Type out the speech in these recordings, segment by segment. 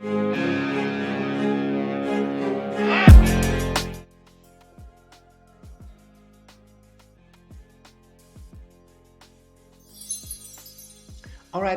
Alright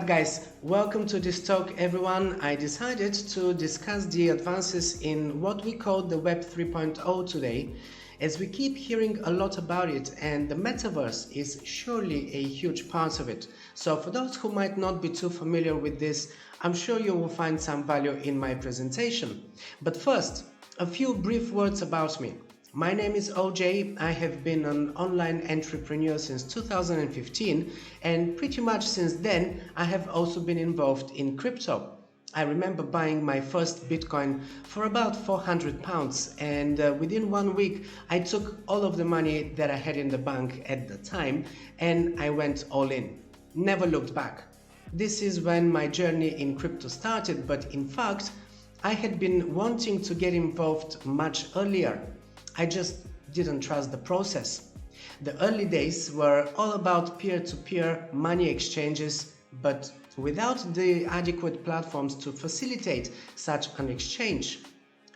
guys, welcome to this talk everyone. I decided to discuss the advances in what we call the Web 3.0 today, as we keep hearing a lot about it and the metaverse is surely a huge part of it. So for those who might not be too familiar with this, I'm sure you will find some value in my presentation. But first, a few brief words about me. My name is OJ. I have been an online entrepreneur since 2015, and pretty much since then I have also been involved in crypto. I remember buying my first Bitcoin for about £400, and within 1 week I took all of the money that I had in the bank at the time and I went all in. Never looked back. This is when my journey in crypto started, but in fact I had been wanting to get involved much earlier. I just didn't trust the process. The early days were all about peer-to-peer money exchanges, but without the adequate platforms to facilitate such an exchange.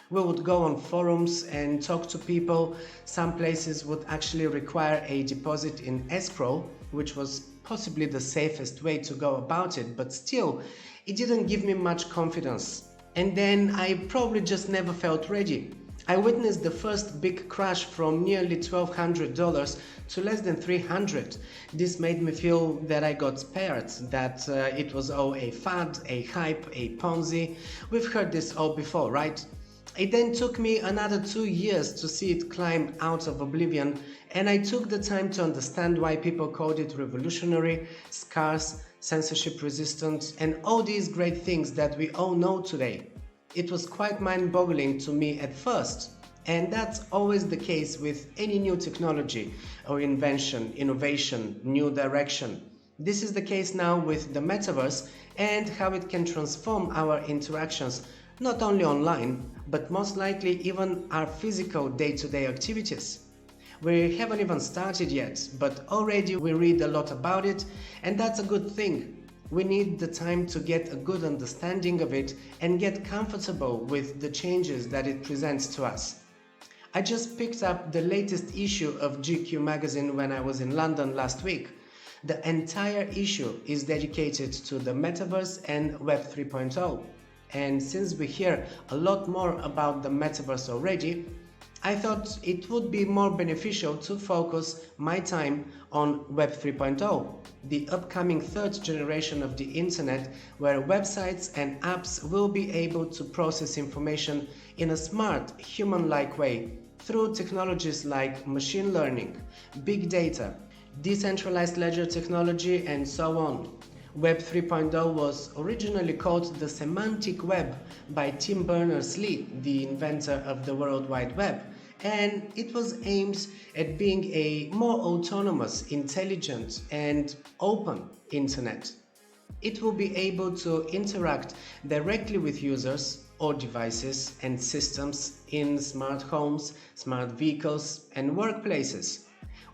We would go on forums and talk to people. Some places would actually require a deposit in escrow, which was possibly the safest way to go about it, but still, it didn't give me much confidence. And then I probably just never felt ready. I witnessed the first big crash from nearly $1,200 to less than $300. This made me feel that I got spared, that it was all a fad, a hype, a Ponzi. We've heard this all before, right? It then took me another 2 years to see it climb out of oblivion, and I took the time to understand why people called it revolutionary, scarce, censorship resistant, and all these great things that we all know today. It was quite mind-boggling to me at first, and that's always the case with any new technology or invention, innovation, new direction. This is the case now with the metaverse and how it can transform our interactions, not only online, but most likely even our physical day-to-day activities. We haven't even started yet, but already we read a lot about it, and that's a good thing. We need the time to get a good understanding of it and get comfortable with the changes that it presents to us. I just picked up the latest issue of GQ magazine when I was in London last week. The entire issue is dedicated to the metaverse and Web 3.0. And since we hear a lot more about the metaverse already, I thought it would be more beneficial to focus my time on Web 3.0, the upcoming third generation of the internet, where websites and apps will be able to process information in a smart, human-like way through technologies like machine learning, big data, decentralized ledger technology, and so on. Web 3.0 was originally called the Semantic Web by Tim Berners-Lee, the inventor of the World Wide Web, and it was aimed at being a more autonomous, intelligent, and open internet. It will be able to interact directly with users or devices and systems in smart homes, smart vehicles, and workplaces.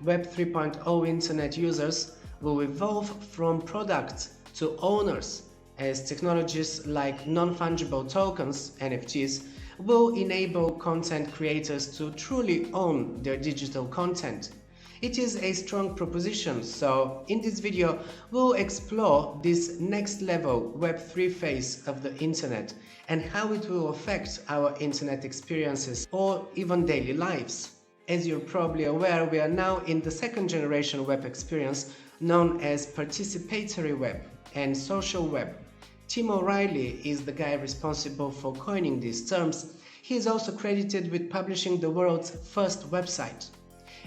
Web 3.0 internet users will evolve from products to owners, as technologies like non-fungible tokens, NFTs, will enable content creators to truly own their digital content. It is a strong proposition, so in this video we'll explore this next level Web3 phase of the internet and how it will affect our internet experiences or even daily lives. As you're probably aware, we are now in the second generation web experience known as participatory web and social web. Tim O'Reilly is the guy responsible for coining these terms. He is also credited with publishing the world's first website.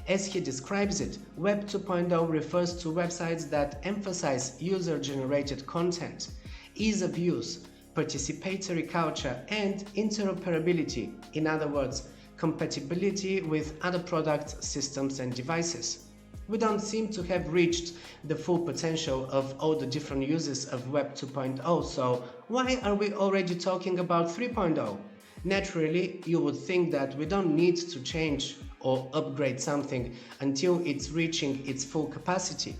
As he describes it, Web 2.0 refers to websites that emphasize user-generated content, ease of use, participatory culture, and interoperability. In other words, compatibility with other products, systems, and devices. We don't seem to have reached the full potential of all the different uses of Web 2.0, so why are we already talking about 3.0? Naturally, you would think that we don't need to change or upgrade something until it's reaching its full capacity.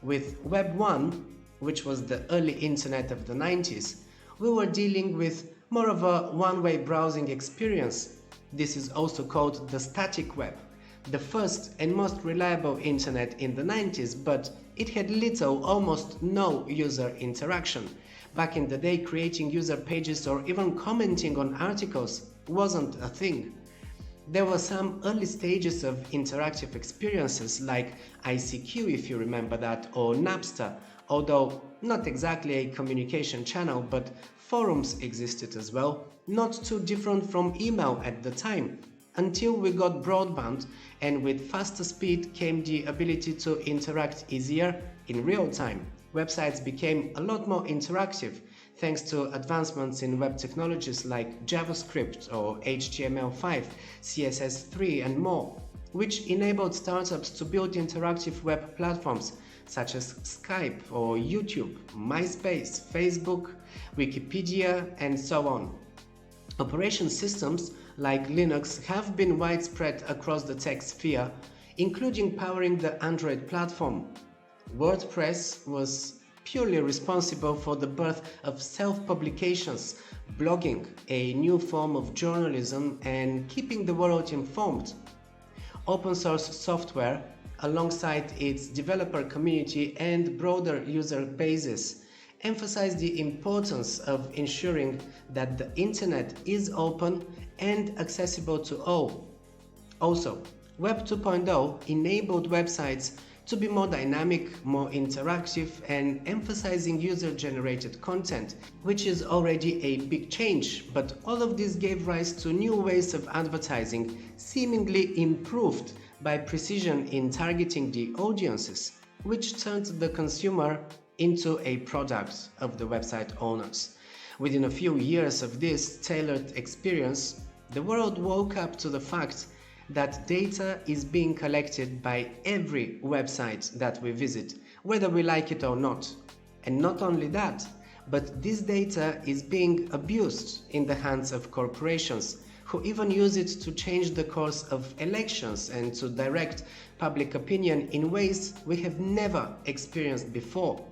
With Web 1, which was the early internet of the 90s, we were dealing with more of a one-way browsing experience. This is also called the static web, the first and most reliable internet in the 90s, but it had little, almost no user interaction. Back in the day, creating user pages or even commenting on articles wasn't a thing. There were some early stages of interactive experiences like ICQ, if you remember that, or Napster, although not exactly a communication channel, but forums existed as well, not too different from email at the time, until we got broadband, and with faster speed came the ability to interact easier in real time. Websites became a lot more interactive thanks to advancements in web technologies like JavaScript or HTML5, CSS3 and more, which enabled startups to build interactive web platforms such as Skype or YouTube, MySpace, Facebook, Wikipedia and so on. Operation systems like Linux have been widespread across the tech sphere, including powering the Android platform. WordPress was purely responsible for the birth of self-publications, blogging, a new form of journalism, and keeping the world informed. Open source software, alongside its developer community and broader user bases, emphasize the importance of ensuring that the internet is open and accessible to all. Also, Web 2.0 enabled websites to be more dynamic, more interactive, and emphasizing user-generated content, which is already a big change, but all of this gave rise to new ways of advertising, seemingly improved by precision in targeting the audiences, which turned the consumer into a product of the website owners. Within a few years of this tailored experience, the world woke up to the fact that data is being collected by every website that we visit, whether we like it or not. And not only that, but this data is being abused in the hands of corporations, who even use it to change the course of elections and to direct public opinion in ways we have never experienced before.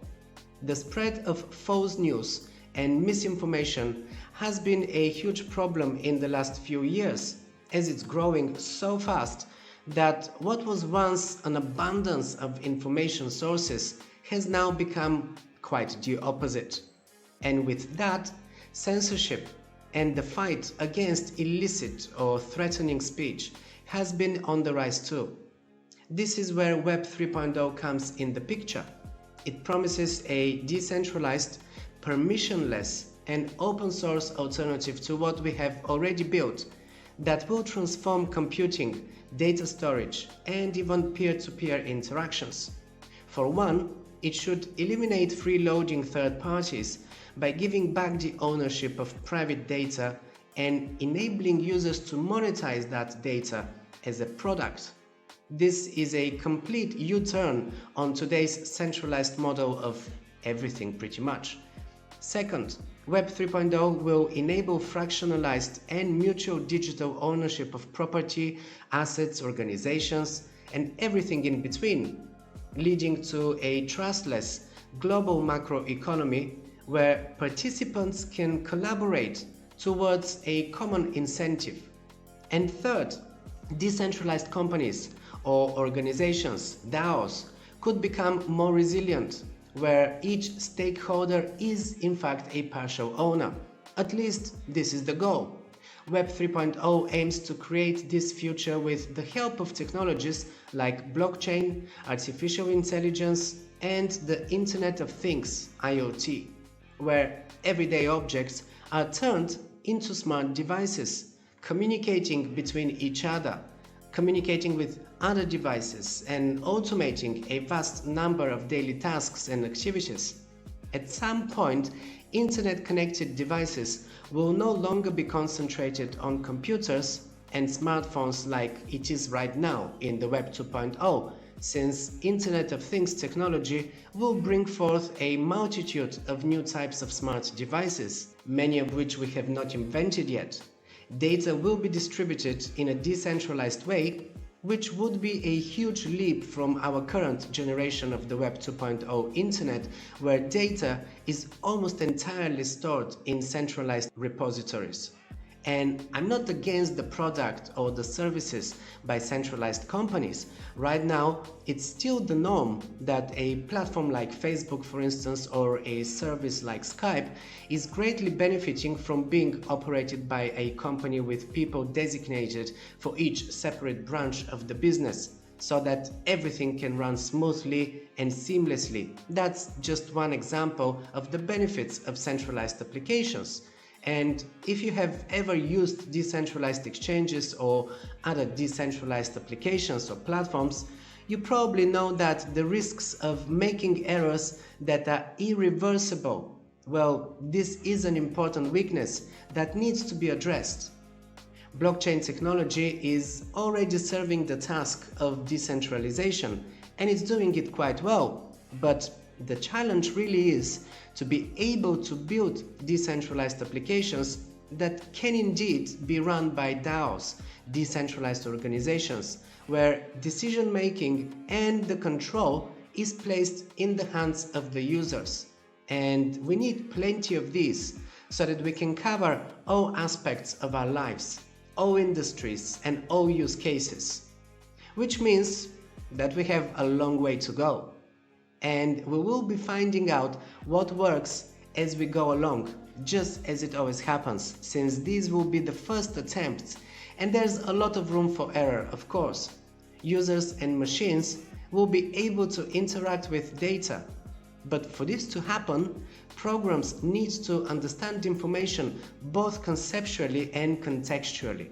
The spread of false news and misinformation has been a huge problem in the last few years, as it's growing so fast that what was once an abundance of information sources has now become quite the opposite. And with that, censorship and the fight against illicit or threatening speech has been on the rise too. This is where Web 3.0 comes in the picture. It promises a decentralized, permissionless, and open source alternative to what we have already built that will transform computing, data storage, and even peer-to-peer interactions. For one, it should eliminate freeloading third parties by giving back the ownership of private data and enabling users to monetize that data as a product. This is a complete U-turn on today's centralized model of everything pretty much. Second, Web 3.0 will enable fractionalized and mutual digital ownership of property, assets, organizations, and everything in between, leading to a trustless global macroeconomy where participants can collaborate towards a common incentive. And third, decentralized companies or organizations, DAOs, could become more resilient, where each stakeholder is in fact a partial owner. At least this is the goal. Web 3.0 aims to create this future with the help of technologies like blockchain, artificial intelligence, and the Internet of Things, IoT, where everyday objects are turned into smart devices, communicating between each other, communicating with other devices, and automating a vast number of daily tasks and activities. At some point, internet-connected devices will no longer be concentrated on computers and smartphones like it is right now in the Web 2.0, since Internet of Things technology will bring forth a multitude of new types of smart devices, many of which we have not invented yet. Data will be distributed in a decentralized way, which would be a huge leap from our current generation of the Web 2.0 internet, where data is almost entirely stored in centralized repositories. And I'm not against the product or the services by centralized companies. Right now, it's still the norm that a platform like Facebook, for instance, or a service like Skype is greatly benefiting from being operated by a company with people designated for each separate branch of the business, so that everything can run smoothly and seamlessly. That's just one example of the benefits of centralized applications. And if you have ever used decentralized exchanges or other decentralized applications or platforms, you probably know that the risks of making errors that are irreversible, well, this is an important weakness that needs to be addressed. Blockchain technology is already serving the task of decentralization, and it's doing it quite well, but the challenge really is to be able to build decentralized applications that can indeed be run by DAOs, decentralized organizations, where decision-making and the control is placed in the hands of the users. And we need plenty of these so that we can cover all aspects of our lives, all industries and all use cases, which means that we have a long way to go. And we will be finding out what works as we go along, just as it always happens, since these will be the first attempts, and there's a lot of room for error, of course. Users and machines will be able to interact with data, but for this to happen, programs need to understand information both conceptually and contextually.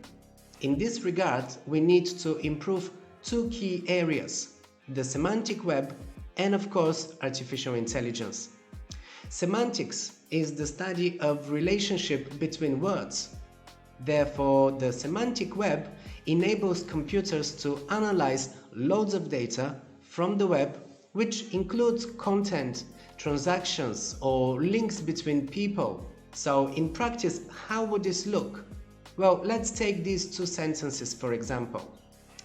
In this regard, we need to improve two key areas: the semantic web and, of course, artificial intelligence. Semantics is the study of relationship between words. Therefore, the semantic web enables computers to analyze loads of data from the web, which includes content, transactions, or links between people. So, in practice, how would this look? Well, let's take these two sentences for example.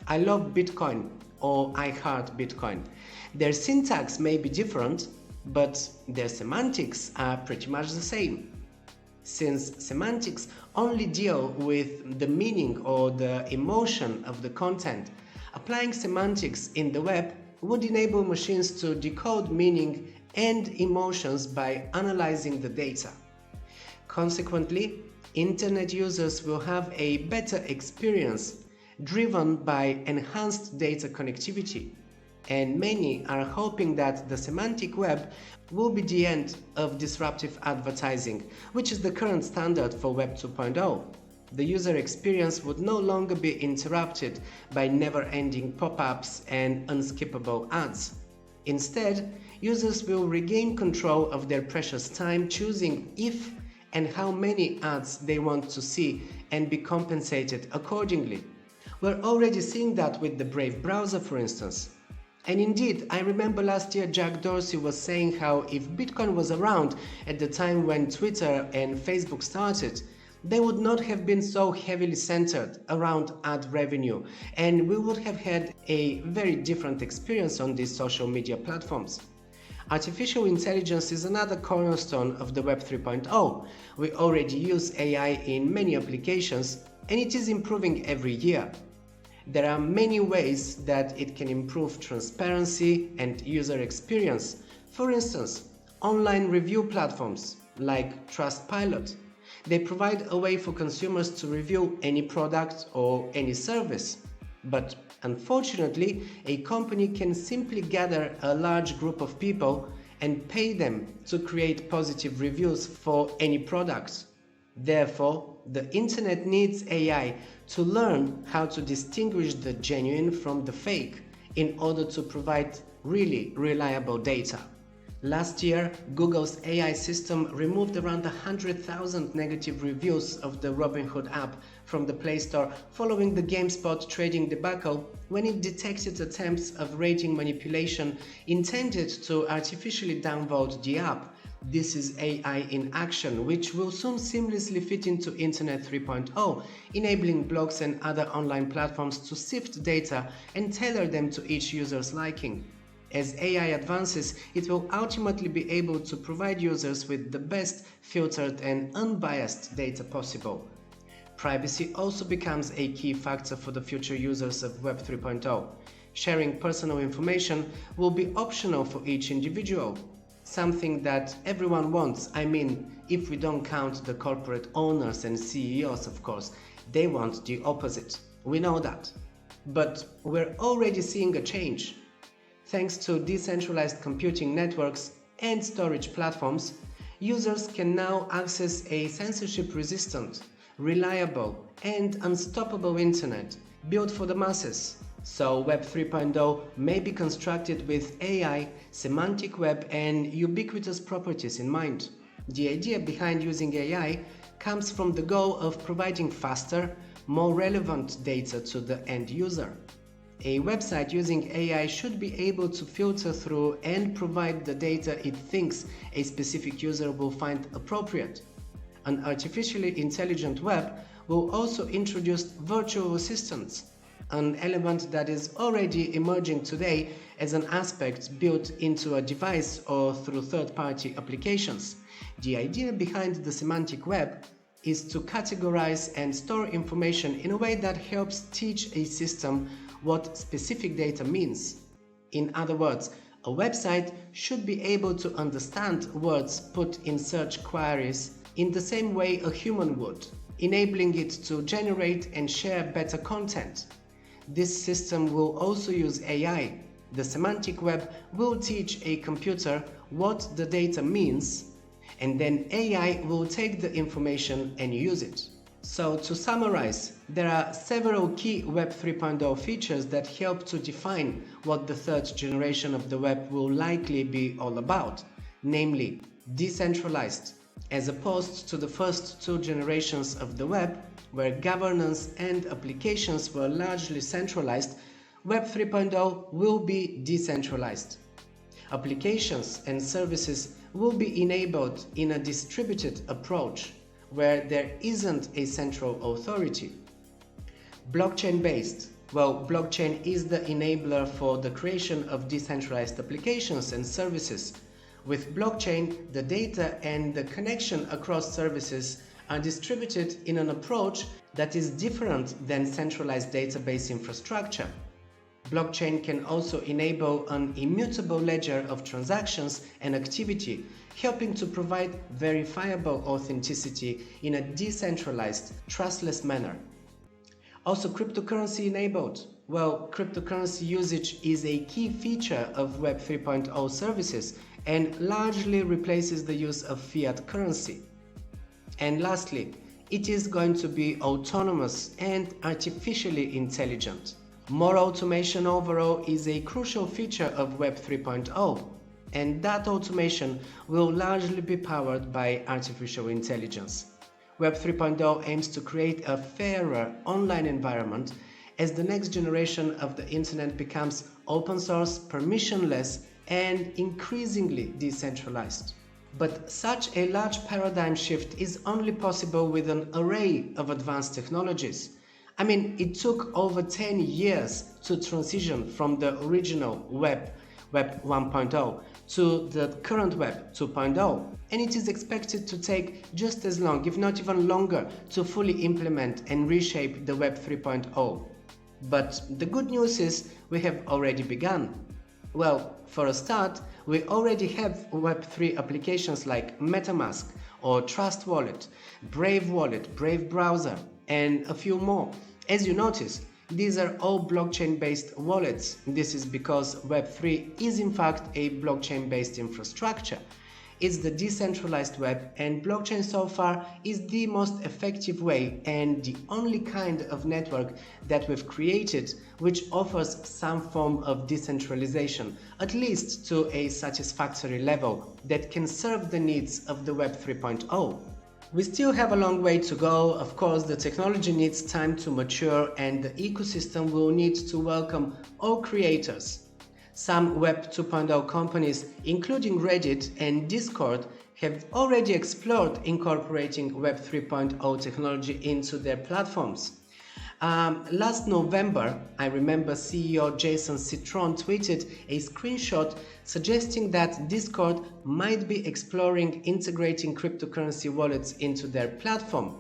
I love Bitcoin, or I heart Bitcoin. Their syntax may be different, but their semantics are pretty much the same. Since semantics only deal with the meaning or the emotion of the content, applying semantics in the web would enable machines to decode meaning and emotions by analyzing the data. Consequently, internet users will have a better experience driven by enhanced data connectivity, and many are hoping that the semantic web will be the end of disruptive advertising, which is the current standard for Web 2.0. The user experience would no longer be interrupted by never-ending pop-ups and unskippable ads. Instead, users will regain control of their precious time, choosing if and how many ads they want to see and be compensated accordingly. We're already seeing that with the Brave browser, for instance. And indeed, I remember last year Jack Dorsey was saying how if Bitcoin was around at the time when Twitter and Facebook started, they would not have been so heavily centered around ad revenue, and we would have had a very different experience on these social media platforms. Artificial intelligence is another cornerstone of the Web 3.0. We already use AI in many applications, and it is improving every year. There are many ways that it can improve transparency and user experience. For instance, online review platforms like Trustpilot. They provide a way for consumers to review any product or any service. But unfortunately, a company can simply gather a large group of people and pay them to create positive reviews for any products. Therefore, the internet needs AI to learn how to distinguish the genuine from the fake in order to provide really reliable data. Last year, Google's AI system removed around 100,000 negative reviews of the Robinhood app from the Play Store following the GameSpot trading debacle when it detected attempts of rating manipulation intended to artificially downvote the app, This is AI in action, which will soon seamlessly fit into Internet 3.0, enabling blogs and other online platforms to sift data and tailor them to each user's liking. As AI advances, it will ultimately be able to provide users with the best filtered and unbiased data possible. Privacy also becomes a key factor for the future users of Web 3.0. Sharing personal information will be optional for each individual, something that everyone wants. I mean, if we don't count the corporate owners and CEOs, of course, they want the opposite. We know that. But we're already seeing a change. Thanks to decentralized computing networks and storage platforms, users can now access a censorship-resistant, reliable, and unstoppable internet built for the masses. So Web 3.0 may be constructed with AI, semantic web, and ubiquitous properties in mind. The idea behind using AI comes from the goal of providing faster, more relevant data to the end user. A website using AI should be able to filter through and provide the data it thinks a specific user will find appropriate. An artificially intelligent web will also introduce virtual assistants, an element that is already emerging today as an aspect built into a device or through third-party applications. The idea behind the semantic web is to categorize and store information in a way that helps teach a system what specific data means. In other words, a website should be able to understand words put in search queries in the same way a human would, enabling it to generate and share better content. This system will also use AI. The semantic web will teach a computer what the data means, and then AI will take the information and use it. So to summarize, there are several key Web 3.0 features that help to define what the third generation of the web will likely be all about, namely decentralized. As opposed to the first two generations of the web, where governance and applications were largely centralized, Web 3.0 will be decentralized. Applications and services will be enabled in a distributed approach, where there isn't a central authority. Blockchain-based. Well, blockchain is the enabler for the creation of decentralized applications and services. With blockchain, the data and the connection across services are distributed in an approach that is different than centralized database infrastructure. Blockchain can also enable an immutable ledger of transactions and activity, helping to provide verifiable authenticity in a decentralized, trustless manner. Also, cryptocurrency enabled. Well, cryptocurrency usage is a key feature of Web 3.0 services and largely replaces the use of fiat currency. And lastly, it is going to be autonomous and artificially intelligent. More automation overall is a crucial feature of Web 3.0, and that automation will largely be powered by artificial intelligence. Web 3.0 aims to create a fairer online environment as the next generation of the internet becomes open source, permissionless, and increasingly decentralized. But such a large paradigm shift is only possible with an array of advanced technologies. I mean, it took over 10 years to transition from the original Web 1.0 to the current Web 2.0, and it is expected to take just as long, if not even longer, to fully implement and reshape the Web 3.0. But the good news is we have already begun. Well, for a start, we already have Web3 applications like MetaMask or Trust Wallet, Brave Wallet, Brave Browser, and a few more. As you notice, these are all blockchain-based wallets. This is because Web3 is in fact a blockchain-based infrastructure. It's the decentralized web, and blockchain so far is the most effective way and the only kind of network that we've created which offers some form of decentralization, at least to a satisfactory level that can serve the needs of the Web 3.0. We still have a long way to go. Of course, the technology needs time to mature and the ecosystem will need to welcome all creators. Some Web 2.0 companies, including Reddit and Discord, have already explored incorporating Web 3.0 technology into their platforms. Last November, I remember CEO Jason Citron tweeted a screenshot suggesting that Discord might be exploring integrating cryptocurrency wallets into their platform.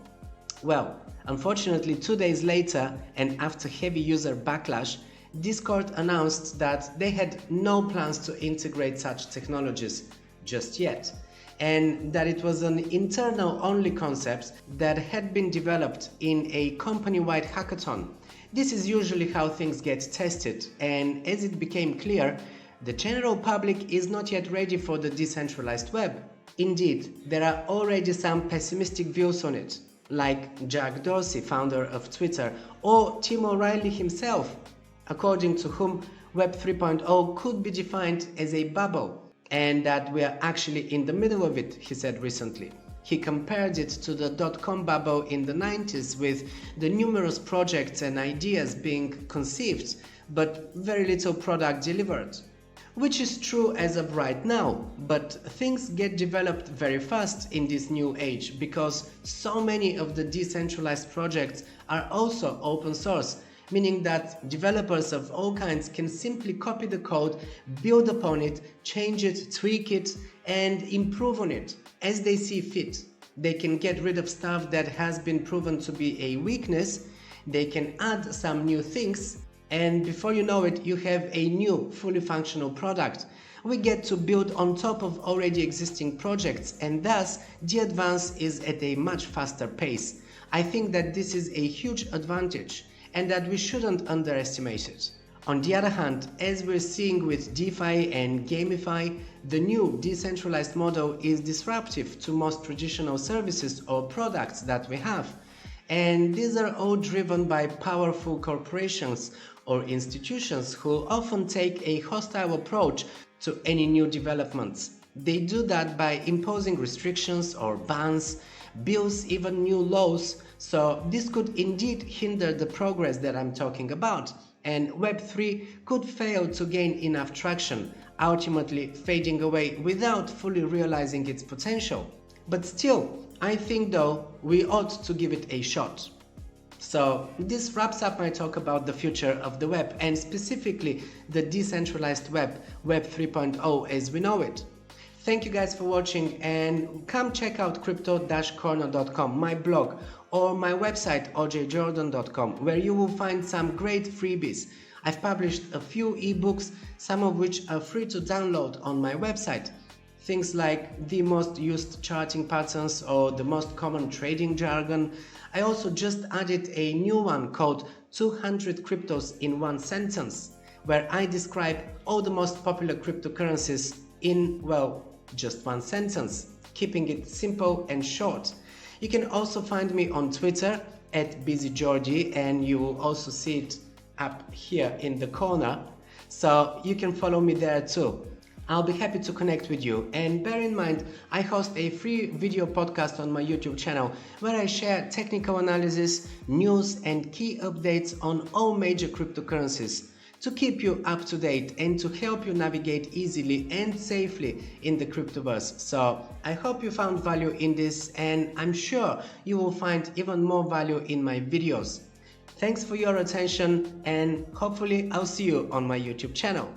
Well, unfortunately, 2 days later, and after heavy user backlash, Discord announced that they had no plans to integrate such technologies just yet, and that it was an internal-only concept that had been developed in a company-wide hackathon. This is usually how things get tested, and as it became clear, the general public is not yet ready for the decentralized web. Indeed, there are already some pessimistic views on it, like Jack Dorsey, founder of Twitter, or Tim O'Reilly himself, according to whom Web 3.0 could be defined as a bubble, and that we are actually in the middle of it, he said recently. He compared it to the dot-com bubble in the 90s, with the numerous projects and ideas being conceived, but very little product delivered. Which is true as of right now, but things get developed very fast in this new age because so many of the decentralized projects are also open source, meaning that developers of all kinds can simply copy the code, build upon it, change it, tweak it, and improve on it as they see fit. They can get rid of stuff that has been proven to be a weakness, they can add some new things, and before you know it, you have a new, fully functional product. We get to build on top of already existing projects, and thus the advance is at a much faster pace. I think that this is a huge advantage, and that we shouldn't underestimate it. On the other hand, as we're seeing with DeFi and GameFi, the new decentralized model is disruptive to most traditional services or products that we have. And these are all driven by powerful corporations or institutions who often take a hostile approach to any new developments. They do that by imposing restrictions or bans, bills, even new laws, so this could indeed hinder the progress that I'm talking about, and Web3 could fail to gain enough traction, ultimately fading away without fully realizing its potential. But still, I think though, we ought to give it a shot. So this wraps up my talk about the future of the web, and specifically the decentralized web, Web 3.0 as we know it. Thank you guys for watching, and come check out crypto-corner.com, my blog, or my website ojjordan.com, where you will find some great freebies. I've published a few ebooks, some of which are free to download on my website. Things like the most used charting patterns or the most common trading jargon. I also just added a new one called 200 Cryptos in One Sentence, where I describe all the most popular cryptocurrencies in, well, just one sentence, keeping it simple and short. You can also find me on Twitter at BusyGeorgie, and you will also see it up here in the corner, so you can follow me there too. I'll be happy to connect with you, and bear in mind, I host a free video podcast on my YouTube channel where I share technical analysis, news and key updates on all major cryptocurrencies to keep you up to date and to help you navigate easily and safely in the cryptoverse. So I hope you found value in this, and I'm sure you will find even more value in my videos. Thanks for your attention, and hopefully I'll see you on my YouTube channel.